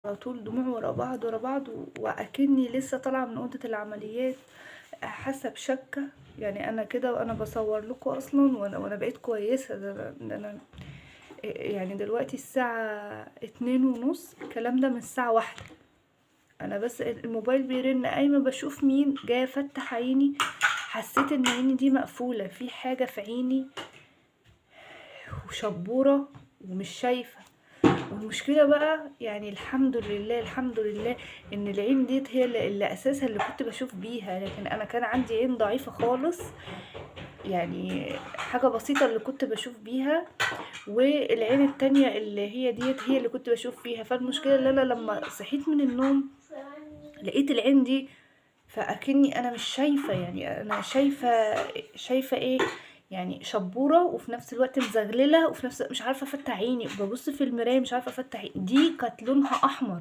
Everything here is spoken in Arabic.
على طول دموع ورا بعض ورا بعض، واكني لسه طالعه من اوضه العمليات، حاسه بشكه. يعني انا كده وانا بصور لكم اصلا، وانا بقيت كويسه. ده انا يعني دلوقتي الساعه 2:30، الكلام ده من الساعه 1. انا بس الموبايل بيرن، قايمه بشوف مين جايه افتح عيني، حسيت ان عيني دي مقفوله، في حاجه في عيني وشبوره ومش شايفه. والمشكله بقى يعني الحمد لله الحمد لله ان العين ديت هي اللي اساسا اللي كنت بشوف بيها، لكن انا كان عندي عين ضعيفه خالص، يعني حاجه بسيطه اللي كنت بشوف بيها، والعين التانية اللي هي ديت هي اللي كنت بشوف فيها. فالمشكله ان انا لما صحيت من النوم لقيت العين دي، فاكني انا مش شايفه، يعني انا شايفه ايه، يعني شبوره وفي نفس الوقت مزغلله، وفي نفس الوقت مش عارفه افتح عيني، ببص في المرايه مش عارفه افتح عيني. دي كانت لونها احمر.